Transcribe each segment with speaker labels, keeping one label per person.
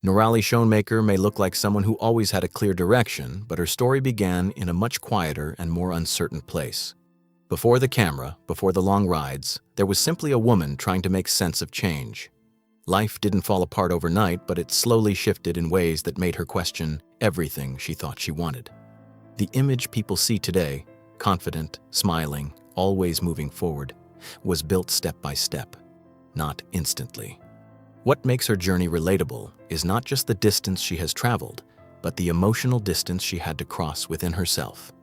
Speaker 1: Norali Schoenmaker may look like someone who always had a clear direction, but her story began in a much quieter and more uncertain place. Before the camera, before the long rides, there was simply a woman trying to make sense of change. Life didn't fall apart overnight, but it slowly shifted in ways that made her question everything she thought she wanted. The image people see today, confident, smiling, always moving forward, was built step by step, not instantly. What makes her journey relatable is not just the distance she has traveled, but the emotional distance she had to cross within herself.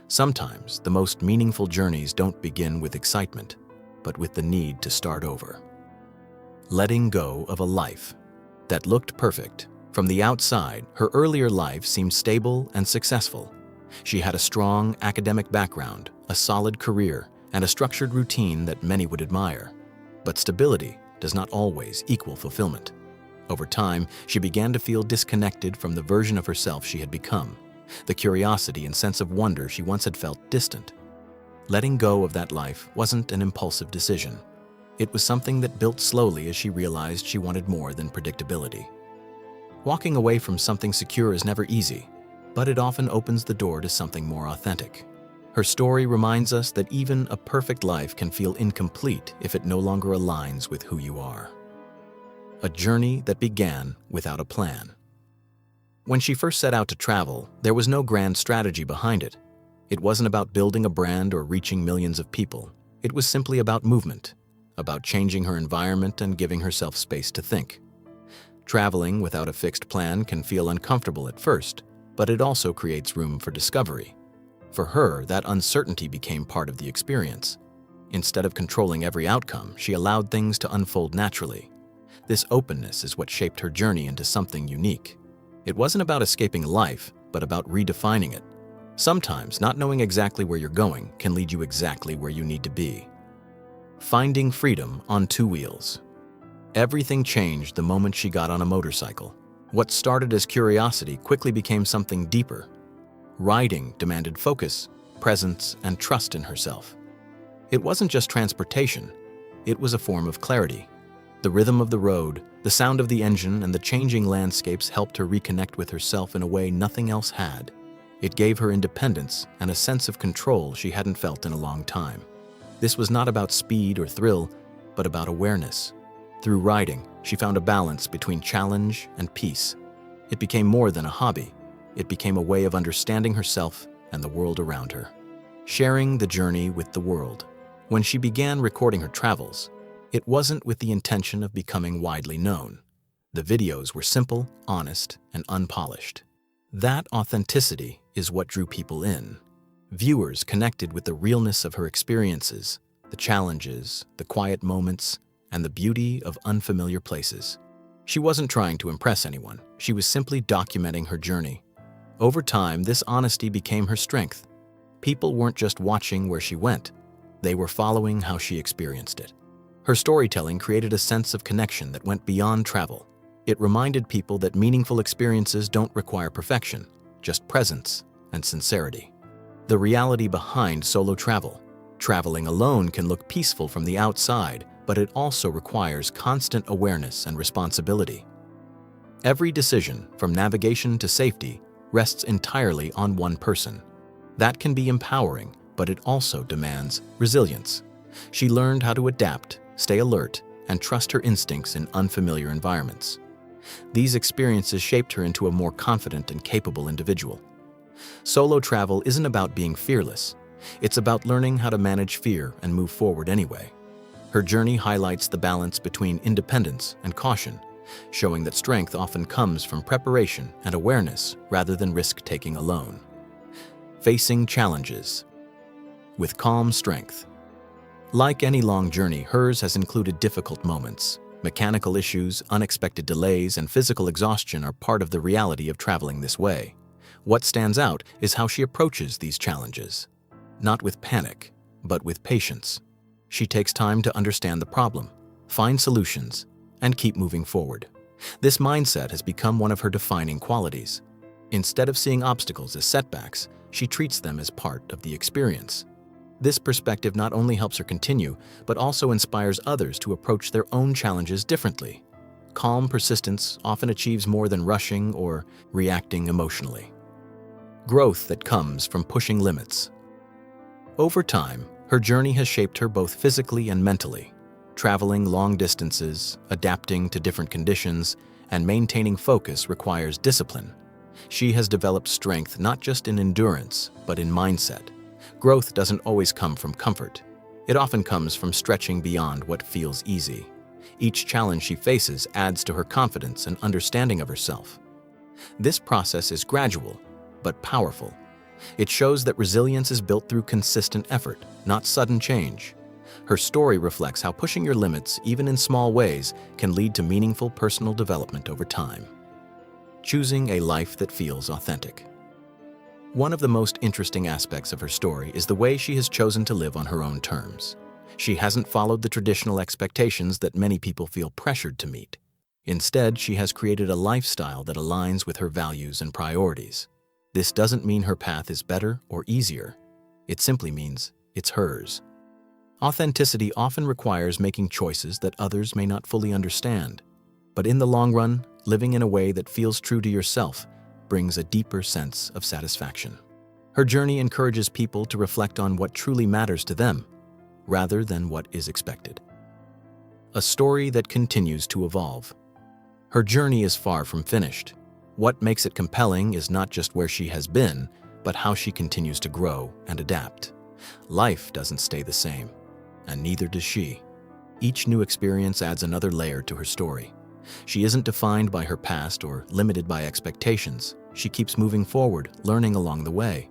Speaker 1: Sometimes the most meaningful journeys don't begin with excitement, but with the need to start over. Letting go of a life that looked perfect. From the outside, her earlier life seemed stable and successful. She had a strong academic background, a solid career, and a structured routine that many would admire. But stability does not always equal fulfillment. Over time, she began to feel disconnected from the version of herself she had become. The curiosity and sense of wonder she once had felt distant. Letting go of that life wasn't an impulsive decision. It was something that built slowly as she realized she wanted more than predictability. Walking away from something secure is never easy, but it often opens the door to something more authentic. Her story reminds us that even a perfect life can feel incomplete if it no longer aligns with who you are. A journey that began without a plan. When she first set out to travel, there was no grand strategy behind it. It wasn't about building a brand or reaching millions of people. It was simply about movement, about changing her environment and giving herself space to think. Traveling without a fixed plan can feel uncomfortable at first, but it also creates room for discovery. For her, that uncertainty became part of the experience. Instead of controlling every outcome, she allowed things to unfold naturally. This openness is what shaped her journey into something unique. It wasn't about escaping life, but about redefining it. Sometimes, not knowing exactly where you're going can lead you exactly where you need to be. Finding freedom on two wheels. Everything changed the moment she got on a motorcycle. What started as curiosity quickly became something deeper. Riding demanded focus, presence, and trust in herself. It wasn't just transportation, it was a form of clarity. The rhythm of the road, the sound of the engine, and the changing landscapes helped her reconnect with herself in a way nothing else had. It gave her independence and a sense of control she hadn't felt in a long time. This was not about speed or thrill, but about awareness. Through riding, she found a balance between challenge and peace. It became more than a hobby. It became a way of understanding herself and the world around her. Sharing the journey with the world. When she began recording her travels, it wasn't with the intention of becoming widely known. The videos were simple, honest, and unpolished. That authenticity is what drew people in. Viewers connected with the realness of her experiences, the challenges, the quiet moments, and the beauty of unfamiliar places. She wasn't trying to impress anyone. She was simply documenting her journey. Over time, this honesty became her strength. People weren't just watching where she went. They were following how she experienced it. Her storytelling created a sense of connection that went beyond travel. It reminded people that meaningful experiences don't require perfection, just presence and sincerity. The reality behind solo travel. Traveling alone can look peaceful from the outside, but it also requires constant awareness and responsibility. Every decision, from navigation to safety, rests entirely on one person. That can be empowering, but it also demands resilience. She learned how to adapt, stay alert, and trust her instincts in unfamiliar environments. These experiences shaped her into a more confident and capable individual. Solo travel isn't about being fearless. It's about learning how to manage fear and move forward anyway. Her journey highlights the balance between independence and caution, showing that strength often comes from preparation and awareness rather than risk-taking alone. Facing challenges with calm strength. Like any long journey, hers has included difficult moments. Mechanical issues, unexpected delays, and physical exhaustion are part of the reality of traveling this way. What stands out is how she approaches these challenges. Not with panic, but with patience. She takes time to understand the problem, find solutions, and keep moving forward. This mindset has become one of her defining qualities. Instead of seeing obstacles as setbacks, she treats them as part of the experience. This perspective not only helps her continue, but also inspires others to approach their own challenges differently. calm persistence often achieves more than rushing or reacting emotionally. Growth that comes from pushing limits. Over time, her journey has shaped her both physically and mentally. Traveling long distances, adapting to different conditions, and maintaining focus requires discipline. She has developed strength not just in endurance, but in mindset. Growth doesn't always come from comfort. It often comes from stretching beyond what feels easy. Each challenge she faces adds to her confidence and understanding of herself. This process is gradual, but powerful. It shows that resilience is built through consistent effort, not sudden change. Her story reflects how pushing your limits, even in small ways, can lead to meaningful personal development over time. Choosing a life that feels authentic. One of the most interesting aspects of her story is the way she has chosen to live on her own terms. She hasn't followed the traditional expectations that many people feel pressured to meet. Instead, she has created a lifestyle that aligns with her values and priorities. This doesn't mean her path is better or easier. It simply means it's hers. Authenticity often requires making choices that others may not fully understand. But in the long run, living in a way that feels true to yourself brings a deeper sense of satisfaction. Her journey encourages people to reflect on what truly matters to them, rather than what is expected. A story that continues to evolve. Her journey is far from finished. What makes it compelling is not just where she has been, but how she continues to grow and adapt. Life doesn't stay the same, and neither does she. Each new experience adds another layer to her story. She isn't defined by her past or limited by expectations. She keeps moving forward, learning along the way.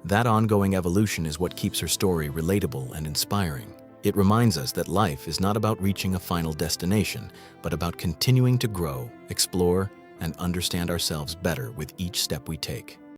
Speaker 1: That ongoing evolution is what keeps her story relatable and inspiring. It reminds us that life is not about reaching a final destination, but about continuing to grow, explore, and understand ourselves better with each step we take.